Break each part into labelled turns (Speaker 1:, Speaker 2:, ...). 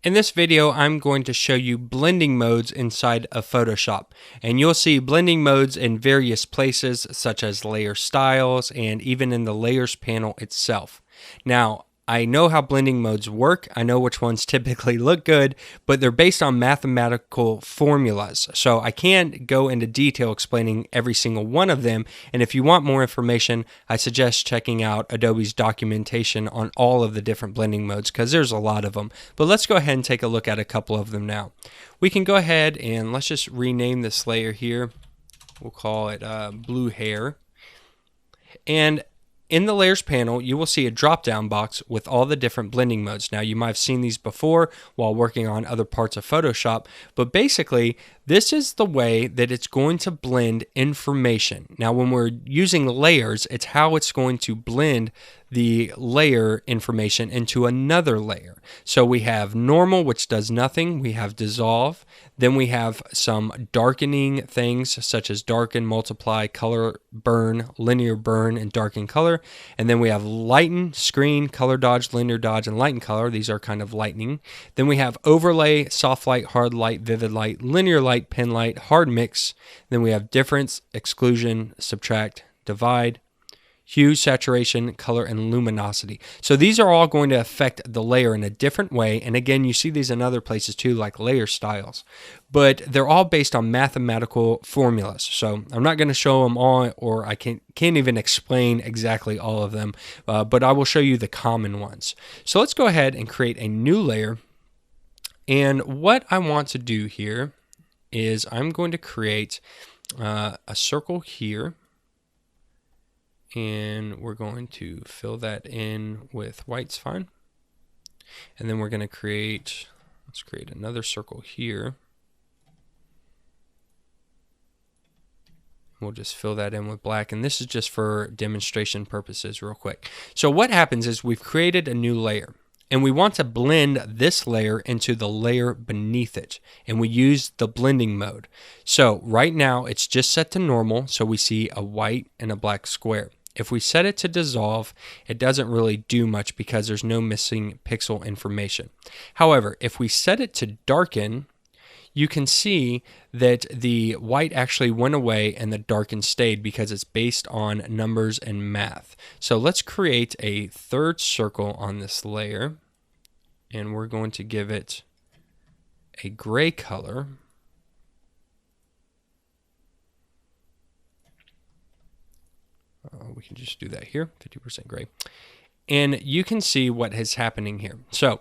Speaker 1: In this video, I'm going to show you blending modes inside of Photoshop. And you'll see blending modes in various places, such as layer styles and even in the layers panel itself. Now, I know how blending modes work. I know which ones typically look good, but they're based on mathematical formulas. So I can't go into detail explaining every single one of them. And if you want more information, I suggest checking out Adobe's documentation on all of the different blending modes because there's a lot of them. But let's go ahead and take a look at a couple of them now. We can go ahead and let's just rename this layer here. We'll call it blue hair. And in the layers panel, you will see a drop-down box with all the different blending modes. Now, you might have seen these before while working on other parts of Photoshop, but basically, this is the way that it's going to blend information. Now, when we're using layers, it's how it's going to blend the layer information into another layer. So we have normal, which does nothing. We have dissolve. Then we have some darkening things such as darken, multiply, color burn, linear burn, and darken color. And then we have lighten, screen, color dodge, linear dodge, and lighten color. These are kind of lightening. Then we have overlay, soft light, hard light, vivid light, linear light, pen light, hard mix. Then we have difference, exclusion, subtract, divide, hue, saturation, color, and luminosity. So these are all going to affect the layer in a different way. And again, you see these in other places too, like layer styles. But they're all based on mathematical formulas. So I'm not going to show them all, or I can't even explain exactly all of them. But I will show you the common ones. So let's go ahead and create a new layer. And what I want to do here is I'm going to create a circle here. And we're going to fill that in with white's fine. And then we're going to let's create another circle here. We'll just fill that in with black. And this is just for demonstration purposes real quick. So what happens is we've created a new layer. And we want to blend this layer into the layer beneath it. And we use the blending mode. So right now it's just set to normal. So we see a white and a black square. If we set it to dissolve, it doesn't really do much because there's no missing pixel information. However, if we set it to darken, you can see that the white actually went away and the darken stayed because it's based on numbers and math. So let's create a third circle on this layer, and we're going to give it a gray color. We can just do that here, 50% gray. And you can see what is happening here. So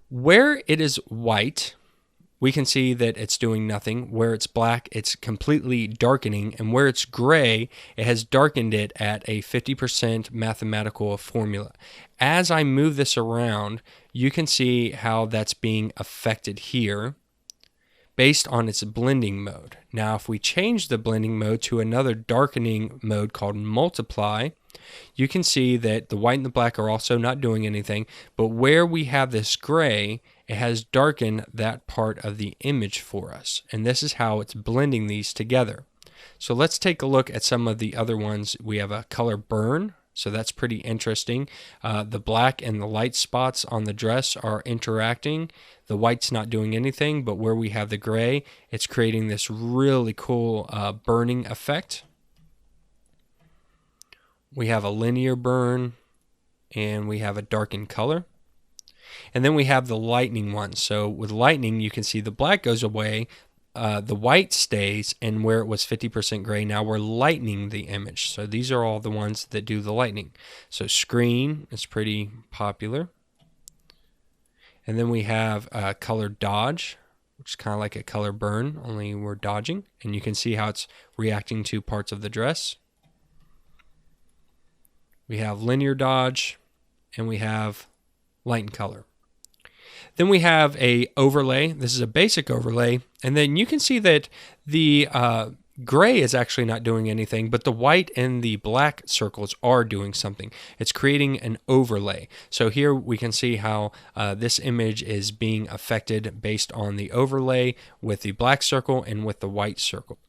Speaker 1: where it is white, we can see that it's doing nothing. Where it's black, it's completely darkening. And where it's gray, it has darkened it at a 50% mathematical formula. As I move this around, you can see how that's being affected here based on its blending mode. Now, if we change the blending mode to another darkening mode called multiply, you can see that the white and the black are also not doing anything, but where we have this gray, it has darkened that part of the image for us. And this is how it's blending these together. So let's take a look at some of the other ones. We have a color burn. So that's pretty interesting. The black and the light spots on the dress are interacting. The white's not doing anything, but where we have the gray, it's creating this really cool burning effect. We have a linear burn, and we have a darkened color. And then we have the lightning one. So with lightning, you can see the black goes away, the white stays, and where it was 50% gray, now we're lightening the image. So these are all the ones that do the lightning. So screen is pretty popular. And then we have color dodge, which is kind of like a color burn, only we're dodging. And you can see how it's reacting to parts of the dress. We have linear dodge, and we have lighten color. Then we have a overlay. This is a basic overlay. And then you can see that the Gray is actually not doing anything, but the white and the black circles are doing something. It's creating an overlay. So here we can see how this image is being affected based on the overlay with the black circle and with the white circle.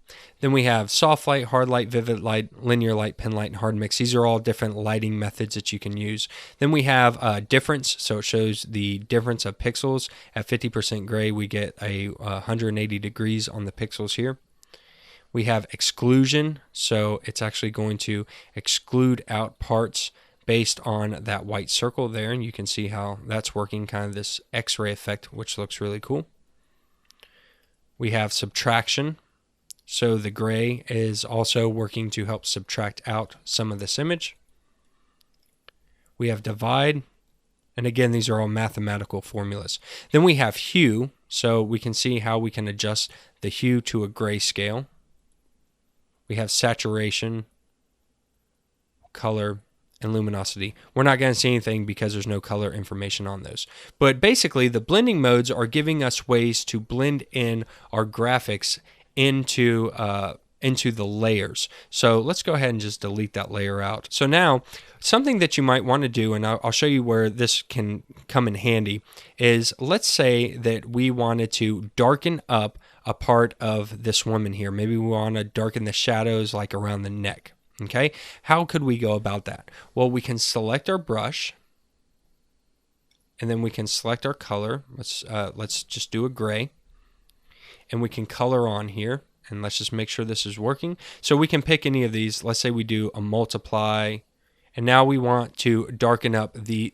Speaker 1: Then we have soft light, hard light, vivid light, linear light, pen light, and hard mix. These are all different lighting methods that you can use. Then we have difference, so it shows the difference of pixels. At 50% gray, we get a 180 degrees on the pixels here. We have exclusion, so it's actually going to exclude out parts based on that white circle there, and you can see how that's working, kind of this X-ray effect, which looks really cool. We have subtraction, so the gray is also working to help subtract out some of this image. We have divide, and again, these are all mathematical formulas. Then we have hue, so we can see how we can adjust the hue to a grayscale. We have saturation, color, and luminosity. We're not going to see anything because there's no color information on those. But basically, the blending modes are giving us ways to blend in our graphics into the layers. So let's go ahead and just delete that layer out. So now, something that you might want to do, and I'll show you where this can come in handy, is let's say that we wanted to darken up a part of this woman here. Maybe we want to darken the shadows like around the neck. Okay, how could we go about that? Well, we can select our brush, and then we can select our color. Let's just do a gray, and we can color on here, and let's just make sure this is working. So we can pick any of these. Let's say we do a multiply, and now we want to darken up the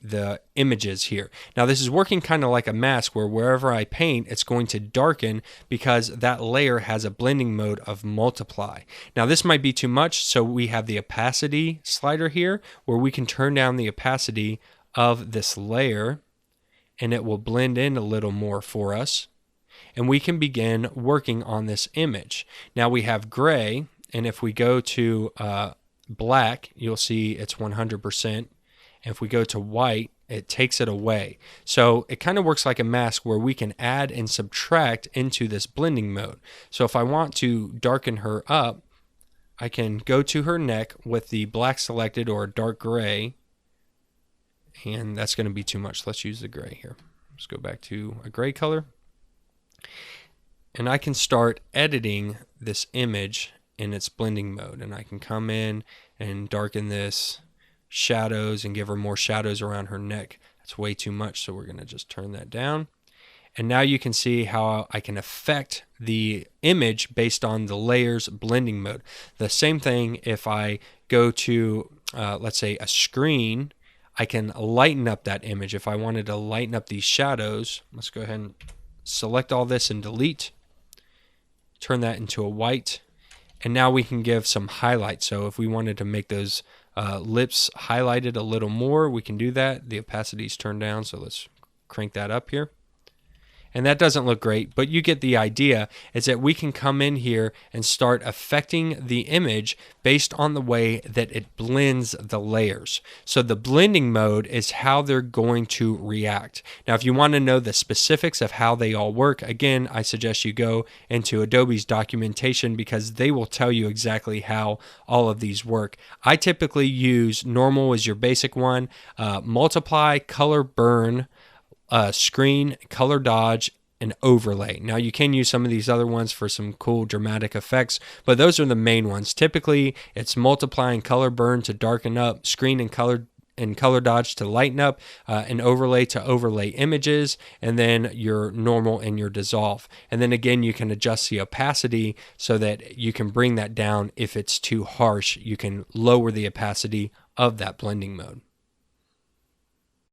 Speaker 1: images here. Now this is working kind of like a mask, where wherever I paint, it's going to darken because that layer has a blending mode of multiply. Now this might be too much, so we have the opacity slider here, where we can turn down the opacity of this layer, and it will blend in a little more for us. And we can begin working on this image. Now we have gray, and if we go to black, you'll see it's 100%. And if we go to white, it takes it away. So it kind of works like a mask, where we can add and subtract into this blending mode. So if I want to darken her up, I can go to her neck with the black selected or a dark gray, and that's going to be too much. Let's use the gray here. Let's go back to a gray color. And I can start editing this image in its blending mode, and I can come in and darken this shadows and give her more shadows around her neck. That's way too much, so we're going to just turn that down. And now you can see how I can affect the image based on the layers blending mode. The same thing if I go to let's say a screen, I can lighten up that image. If I wanted to lighten up these shadows, let's go ahead and select all this and delete, turn that into a white, and now we can give some highlight. So if we wanted to make those lips highlighted a little more, we can do that. The opacity is turned down, so let's crank that up here. And that doesn't look great, but you get the idea, is that we can come in here and start affecting the image based on the way that it blends the layers. So the blending mode is how they're going to react. Now, if you want to know the specifics of how they all work, again, I suggest you go into Adobe's documentation, because they will tell you exactly how all of these work. I typically use normal as your basic one, multiply, color burn, screen, color dodge, and overlay. Now you can use some of these other ones for some cool dramatic effects, but those are the main ones. Typically it's multiply and color burn to darken up, screen and color dodge to lighten up, and overlay to overlay images, and then your normal and your dissolve. And then again, you can adjust the opacity so that you can bring that down. If it's too harsh, you can lower the opacity of that blending mode.